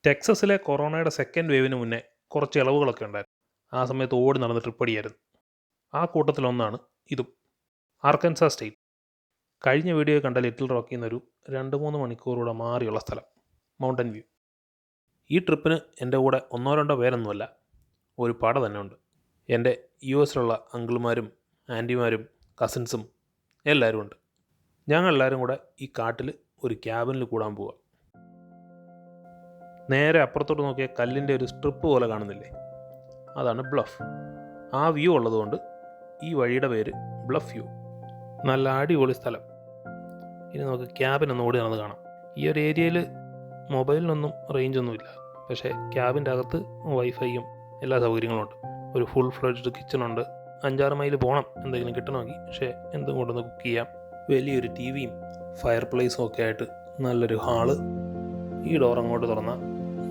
ടെക്സസിലെ കൊറോണയുടെ സെക്കൻഡ് വേവിന് മുന്നേ കുറച്ച് ഇളവുകളൊക്കെ ഉണ്ടായിരുന്നു. ആ സമയത്ത് ഓടി നടന്ന് ട്രിപ്പ് അടിയായിരുന്നു. ആ കൂട്ടത്തിലൊന്നാണ് ഇതും. ആർക്കൻസാ സ്റ്റേറ്റ്. കഴിഞ്ഞ വീഡിയോ കണ്ട ലിറ്റിൽ റോക്കിൽ നിന്നൊരു 2-3 മണിക്കൂറൂടെ മാറിയുള്ള സ്ഥലം, മൗണ്ടൻ വ്യൂ. ഈ ട്രിപ്പിന് എൻ്റെ കൂടെ 1-2 പേരൊന്നുമല്ല, ഒരു പട തന്നെ ഉണ്ട്. എൻ്റെ US-ലുള്ള അങ്കിൾമാരും ആൻറ്റിമാരും കസിൻസും എല്ലാവരും ഉണ്ട്. ഞങ്ങളെല്ലാവരും കൂടെ ഈ കാട്ടിൽ ഒരു ക്യാബിനിൽ കൂടാൻ പോവുക. നേരെ അപ്പുറത്തോട്ട് നോക്കിയ കല്ലിൻ്റെ ഒരു സ്ട്രിപ്പ് പോലെ കാണുന്നില്ലേ, അതാണ് ബ്ലഫ്. ആ വ്യൂ ഉള്ളതുകൊണ്ട് ഈ വഴിയുടെ പേര് ബ്ലഫ് വ്യൂ. നല്ല അടിപൊളി സ്ഥലം. ഇനി നമുക്ക് ക്യാബിനൊന്ന് ഓടി നടന്ന് കാണാം. ഈ ഒരു ഏരിയയിൽ മൊബൈലിനൊന്നും റേഞ്ചൊന്നുമില്ല, പക്ഷേ ക്യാബിൻ്റെ അകത്ത് വൈഫൈയും എല്ലാ സൗകര്യങ്ങളുമുണ്ട്. ഒരു ഫുൾ ഫ്ലെഡ്ജ്ഡ് കിച്ചണുണ്ട്. 5-6 മൈൽ പോകണം എന്തെങ്കിലും കിട്ടണമെങ്കിൽ, പക്ഷേ എന്തും കൊണ്ടൊന്ന് കുക്ക് ചെയ്യാം. വലിയൊരു TV-യും ഫയർ പ്ലേസും ഒക്കെ ആയിട്ട് നല്ലൊരു ഹാള്. ഈ ഡോർ അങ്ങോട്ട് തുറന്നാൽ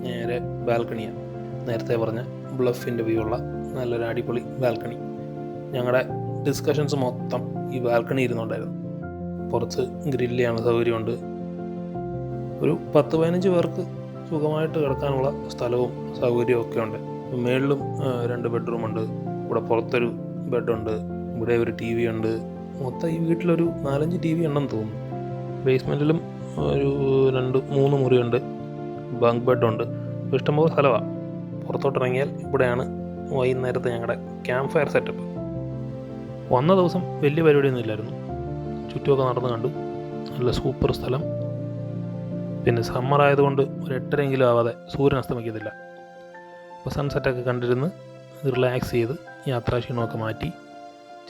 നേരെ ബാൽക്കണിയാണ്. നേരത്തെ പറഞ്ഞ ബ്ലഫിൻ്റെ വ്യൂ ഉള്ള നല്ലൊരു അടിപൊളി ബാൽക്കണി. ഞങ്ങളുടെ ഡിസ്കഷൻസ് മൊത്തം ഈ ബാൽക്കണി ഇരുന്നുണ്ടായിരുന്നു. പുറത്ത് ഗ്രില്ല് ചെയ്യാനുള്ള സൗകര്യമുണ്ട്. ഒരു 10-15 പേർക്ക് സുഖമായിട്ട് കിടക്കാനുള്ള സ്ഥലവും സൗകര്യവും ഒക്കെ ഉണ്ട്. മേളിലും 2 ബെഡ്റൂമുണ്ട്. ഇവിടെ പുറത്തൊരു ബെഡുണ്ട്. ഇവിടെ ഒരു TV ഉണ്ട്. മൊത്തം ഈ വീട്ടിലൊരു 4-5 TV ഉണ്ടെന്ന് തോന്നുന്നു. ബേസ്മെൻറ്റിലും ഒരു 2-3 മുറിയുണ്ട്. ബങ്ക് ബെഡുണ്ട്. ഇഷ്ടംപോലെ സ്ഥലമാണ്. പുറത്തോട്ടിറങ്ങിയാൽ ഇവിടെയാണ് വൈകുന്നേരത്തെ ഞങ്ങളുടെ ക്യാമ്പ് ഫയർ സെറ്റപ്പ്. വന്ന ദിവസം വലിയ പരിപാടിയൊന്നും ഇല്ലായിരുന്നു. ചുറ്റുമൊക്കെ നടന്ന് കണ്ടു. നല്ല സൂപ്പർ സ്ഥലം. പിന്നെ സമ്മർ ആയതുകൊണ്ട് ഒരു 8:30 ആവാതെ സൂര്യൻ അസ്തമിക്കത്തില്ല. അപ്പോൾ സൺസെറ്റൊക്കെ കണ്ടിരുന്ന് റിലാക്സ് ചെയ്ത് യാത്രാക്ഷീണമൊക്കെ മാറ്റി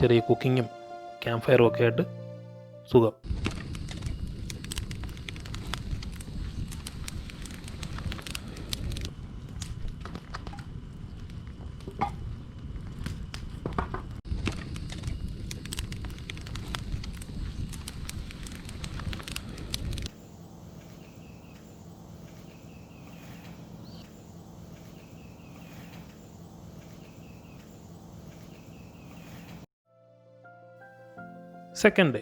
ചെറിയ കുക്കിങ്ങും ക്യാമ്പ് ഫയറും ഒക്കെ ആയിട്ട് സുഖം. സെക്കൻഡ് ഡേ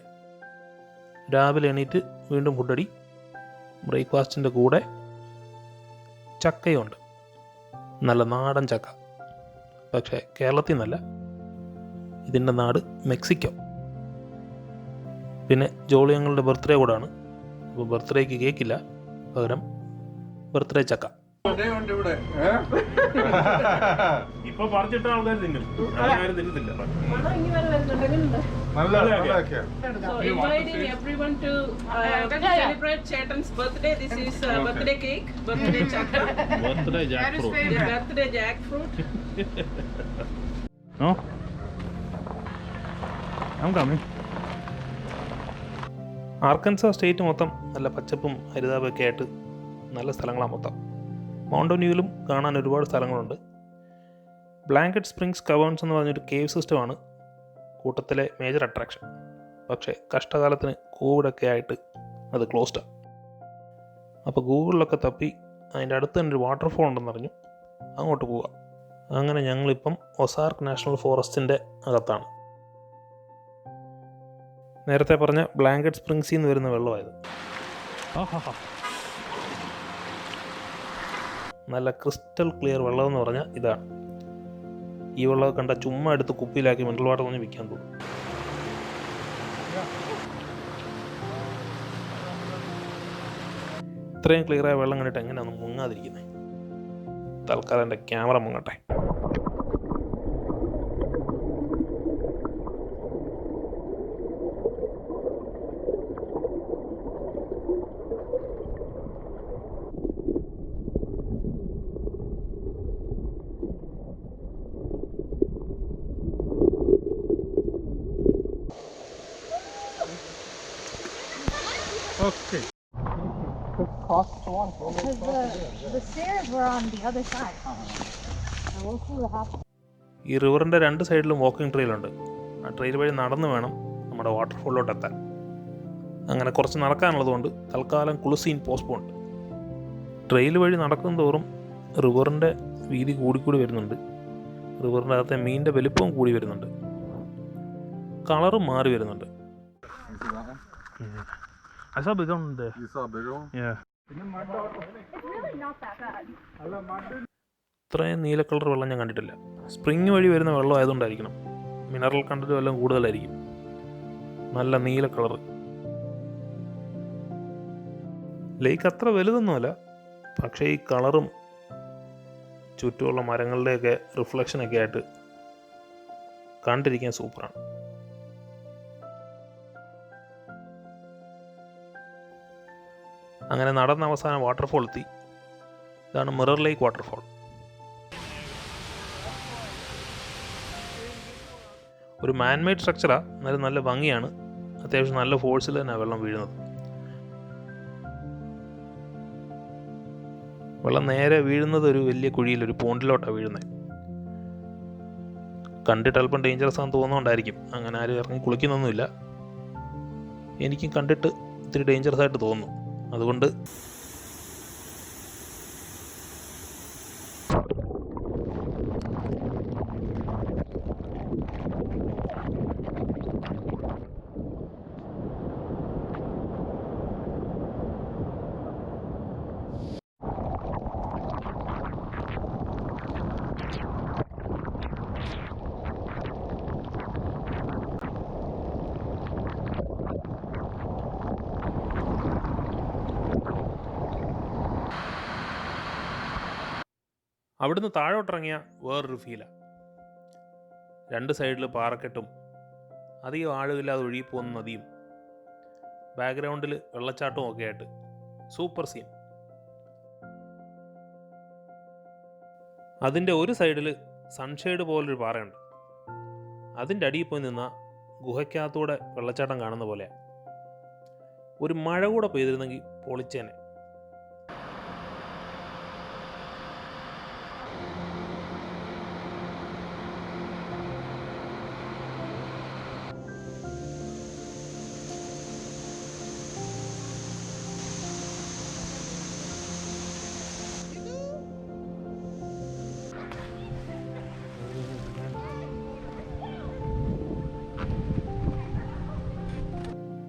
രാവിലെ എണീറ്റ് വീണ്ടും ഫുഡടി. ബ്രേക്ക്ഫാസ്റ്റിൻ്റെ കൂടെ ചക്കയുണ്ട്. നല്ല നാടൻ ചക്ക. പക്ഷേ കേരളത്തിൽ നിന്നല്ല, ഇതിൻ്റെ നാട് മെക്സിക്കോ. പിന്നെ ജോളി ഞങ്ങളുടെ ബർത്ത്ഡേ കൂടാണ്. അപ്പോൾ ബർത്ത്ഡേക്ക് കേക്കില്ല, പകരം ബർത്ത്ഡേ ചക്ക. ഇപ്പൊ പറിച്ചിട്ട ആൾക്കാർ തിന്നും, ആരും തിന്നത്തില്ല. So inviting everyone to celebrate Chetan's birthday. This is birthday cake, birthday chakra, Birthday jackfruit. birthday jackfruit. No? I'm coming. Arkansas state മൊത്തം നല്ല പച്ചപ്പും ഹരിതാപമൊക്കെ ആയിട്ട് നല്ല സ്ഥലങ്ങളാണ് മൊത്തം. മൗണ്ടൻ വ്യൂവിലും കാണാൻ ഒരുപാട് സ്ഥലങ്ങളുണ്ട്. ബ്ലാങ്കഡ് സ്പ്രിങ്സ് കവേൺസ് എന്ന് പറഞ്ഞൊരു കേവ് സിസ്റ്റമാണ് കൂട്ടത്തിലെ മേജർ അട്രാക്ഷൻ. പക്ഷേ കഷ്ടകാലത്തിന് കോവിഡൊക്കെ ആയിട്ട് അത് ക്ലോസ്ഡാണ്. അപ്പോൾ ഗൂഗിളിലൊക്കെ തപ്പി അതിൻ്റെ അടുത്ത് തന്നെ ഒരു വാട്ടർഫോൾ ഉണ്ടെന്ന് അറിഞ്ഞു. അങ്ങോട്ട് പോവുക. അങ്ങനെ ഞങ്ങളിപ്പം ഒസാർക്ക് നാഷണൽ ഫോറസ്റ്റിൻ്റെ അകത്താണ്. നേരത്തെ പറഞ്ഞ ബ്ലാങ്കഡ് സ്പ്രിങ്സിൽ നിന്ന് വരുന്ന വെള്ളമായത്. നല്ല ക്രിസ്റ്റൽ ക്ലിയർ വെള്ളമെന്ന് പറഞ്ഞാൽ ഇതാണ്. ഈ വെള്ളമൊക്കെ കണ്ട ചുമ്മാ എടുത്ത് കുപ്പിയിലാക്കി മിനറൽ വാട്ടർ പറഞ്ഞ് വിൽക്കാൻ തോന്നും. ഇത്രയും ക്ലിയറായ വെള്ളം കണ്ടിട്ട് എങ്ങനെയാണ് മുങ്ങാതിരിക്കുന്നത്? തൽക്കാലം എൻ്റെ camera മുങ്ങട്ടെ. Okay. The stairs were on the other side. We'll see what happens. ഈ റിവറിൻ്റെ 2 സൈഡിലും വാക്കിംഗ് ട്രെയിലുണ്ട്. ആ ട്രെയിൽ വഴി നടന്നു വേണം നമ്മുടെ വാട്ടർഫോളിലോട്ട് എത്താൻ. അങ്ങനെ കുറച്ച് നടക്കാനുള്ളതുകൊണ്ട് തൽക്കാലം കുളിസീൻ പോസ്റ്റ്പോണ്ട്. ട്രെയിൽ വഴി നടക്കും തോറും റിവറിൻ്റെ വീതി കൂടിക്കൂടി വരുന്നുണ്ട്. റിവറിൻ്റെ അകത്തെ മീനിൻ്റെ വലിപ്പവും കൂടി വരുന്നുണ്ട്. കളറും മാറി വരുന്നുണ്ട്. I saw a big one there. You saw a bigger one? Yeah. It's really not that bad. ഇത്രയും നീല കളർ വെള്ളം ഞാൻ കണ്ടിട്ടില്ല. സ്പ്രിങ് വഴി വരുന്ന വെള്ളം ആയതുകൊണ്ടായിരിക്കണം. മിനറൽ കണ്ടൻറ്റും എല്ലാം കൂടുതലായിരിക്കും. നല്ല നീല കളർ. ലേക്ക് അത്ര വലുതൊന്നുമല്ല, പക്ഷേ ഈ കളറും ചുറ്റുമുള്ള മരങ്ങളുടെയൊക്കെ റിഫ്ലക്ഷനൊക്കെ ആയിട്ട് കണ്ടിരിക്കാൻ സൂപ്പറാണ്. അങ്ങനെ നടന്ന അവസാനം വാട്ടർഫോൾ എത്തി. ഇതാണ് മിറർ ലേക്ക് വാട്ടർഫോൾ. ഒരു മാൻമെയ്ഡ് സ്ട്രക്ചറാണ്, എന്നാലും നല്ല ഭംഗിയാണ്. അത്യാവശ്യം നല്ല ഫോഴ്സിൽ തന്നെ വെള്ളം വീഴുന്നത്. വെള്ളം നേരെ വീഴുന്നത് ഒരു വലിയ കുഴിയിൽ, ഒരു പോണ്ടിലോട്ടാണ് വീഴുന്നത്. കണ്ടിട്ട് അല്പം ഡേഞ്ചറസ് ആണെന്ന് തോന്നുന്നുകൊണ്ടായിരിക്കും അങ്ങനെ ആരും ഇറങ്ങി കുളിക്കുന്നൊന്നുമില്ല. എനിക്കും കണ്ടിട്ട് ഇത്തിരി ഡേഞ്ചറസ് ആയിട്ട് തോന്നുന്നു. അതുകൊണ്ട് അവിടുന്ന് താഴോട്ടിറങ്ങിയ വേറൊരു ഫീലാണ്. രണ്ട് സൈഡിൽ പാറക്കെട്ടും അധികം ആഴമില്ലാതെ ഒഴുകി പോകുന്ന നദിയും ബാക്ക്ഗ്രൗണ്ടിൽ വെള്ളച്ചാട്ടവും ഒക്കെ ആയിട്ട് സൂപ്പർ സീൻ. അതിൻ്റെ ഒരു സൈഡിൽ സൺഷെയ്ഡ് പോലൊരു പാറയുണ്ട്. അതിൻ്റെ അടിയിൽ പോയി നിന്ന ഗുഹയ്ക്കകത്തൂടെ വെള്ളച്ചാട്ടം കാണുന്ന പോലെയാണ്. ഒരു മഴ കൂടെ പെയ്തിരുന്നെങ്കിൽ പൊളിച്ചേനെ.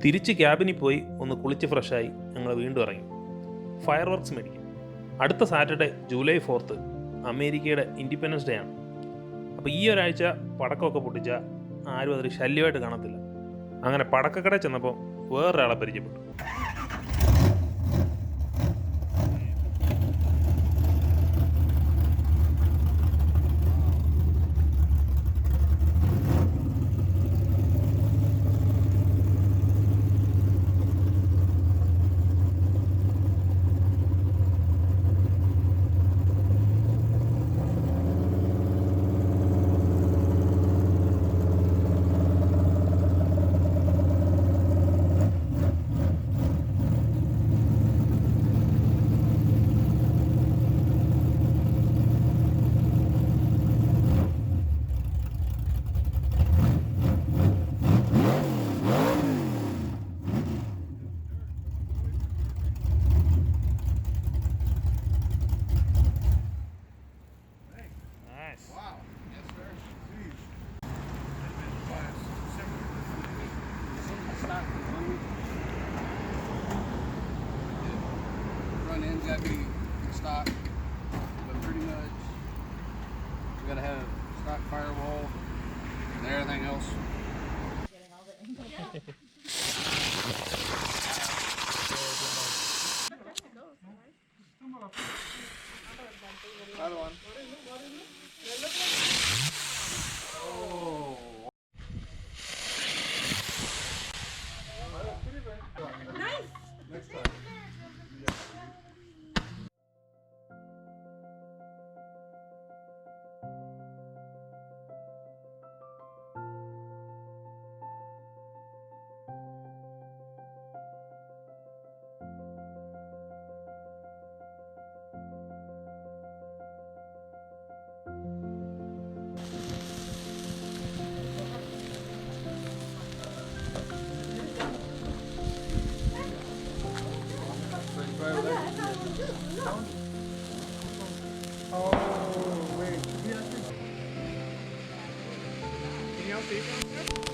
തിരിച്ച് ക്യാബിനിൽ പോയി ഒന്ന് കുളിച്ച് ഫ്രഷായി ഞങ്ങൾ വീണ്ടും ഇറങ്ങി ഫയർ വർക്ക്സ് മേടിക്കും. അടുത്ത സാറ്റർഡേ ജൂലൈ 4 അമേരിക്കയുടെ ഇൻഡിപെൻഡൻസ് ഡേ ആണ്. അപ്പോൾ ഈ ഒരാഴ്ച പടക്കമൊക്കെ പൊട്ടിച്ചാൽ ആരും അതൊരു ശല്യമായിട്ട് കാണത്തില്ല. അങ്ങനെ പടക്കക്കടയിൽ ചെന്നപ്പോൾ വേറൊരാളെ പരിചയപ്പെട്ടു. Front end's got to be stock, but pretty much we got to have stock firewall and everything else. Another one. Oh. Nice. Next time. Oh, wait. Can you all see?